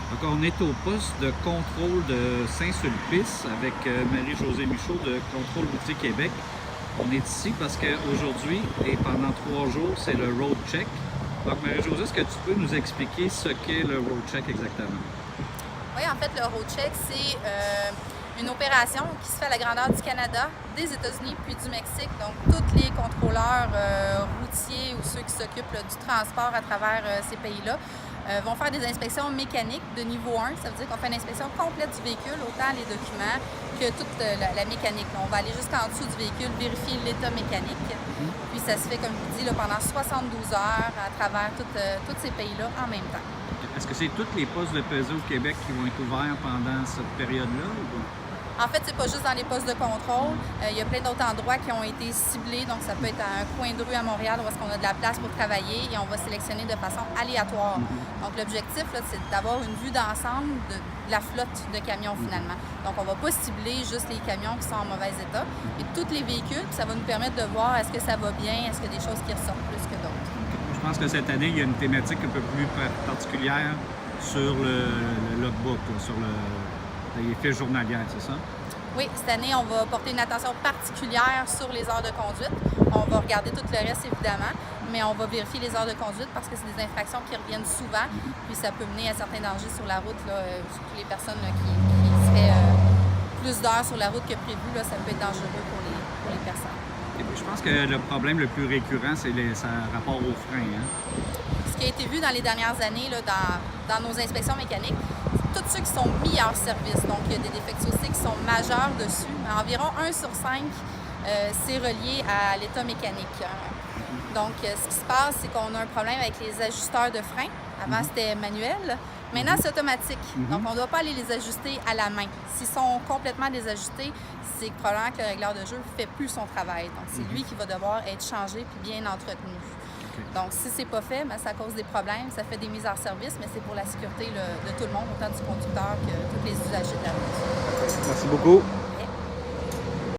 Donc, on est au poste de contrôle de Saint-Sulpice avec Marie-Josée Michaud de Contrôle routier Québec. On est ici parce qu'aujourd'hui et pendant 3 jours, c'est le road check. Donc, Marie-Josée, est-ce que tu peux nous expliquer ce qu'est le road check exactement? Oui, en fait, le road check, c'est une opération qui se fait à la grandeur du Canada, des États-Unis puis du Mexique. Donc, tous les contrôleurs routiers ou ceux qui s'occupent du transport à travers ces pays-là vont faire des inspections mécaniques de niveau 1. Ça veut dire qu'on fait une inspection complète du véhicule, autant les documents que toute la mécanique. On va aller jusqu'en dessous du véhicule, vérifier l'état mécanique. Puis ça se fait, comme je vous dis, là, pendant 72 heures à travers tous ces pays-là en même temps. Est-ce que c'est tous les postes de pesée au Québec qui vont être ouverts pendant cette période-là? En fait, c'est pas juste dans les postes de contrôle. Il y a plein d'autres endroits qui ont été ciblés. Donc, ça peut être à un coin de rue à Montréal où est-ce qu'on a de la place pour travailler et on va sélectionner de façon aléatoire. Donc, l'objectif, c'est d'avoir une vue d'ensemble de la flotte de camions finalement. Donc, on va pas cibler juste les camions qui sont en mauvais état, mais tous les véhicules. Puis ça va nous permettre de voir est-ce que ça va bien, est-ce qu'il y a des choses qui ressortent plus que d'autres. Je pense que cette année, il y a une thématique un peu plus particulière sur le logbook, là, sur les fiches journalières, c'est ça? Oui, cette année, on va porter une attention particulière sur les heures de conduite. On va regarder tout le reste, évidemment, mais on va vérifier les heures de conduite parce que c'est des infractions qui reviennent souvent, puis ça peut mener à certains dangers sur la route, là, surtout les personnes là, qui seraient plus d'heures sur la route que prévu, là, ça peut être dangereux pour les personnes. Et puis, je pense que le problème le plus récurrent, c'est rapport aux freins. Hein? Ce qui a été vu dans les dernières années là, dans nos inspections mécaniques, tous ceux qui sont mis hors service, donc il y a des défectuosités qui sont majeures dessus, mais environ 1 sur 5, c'est relié à l'état mécanique. Donc, ce qui se passe, c'est qu'on a un problème avec les ajusteurs de frein. Avant, c'était manuel. Maintenant, c'est automatique. Donc, on ne doit pas aller les ajuster à la main. S'ils sont complètement désajustés, c'est probablement que le régleur de jeu ne fait plus son travail. Donc, c'est lui qui va devoir être changé puis bien entretenu. Donc, si c'est pas fait, bien, ça cause des problèmes, ça fait des mises en service, mais c'est pour la sécurité de tout le monde, autant du conducteur que tous les usagers de la route. Merci beaucoup.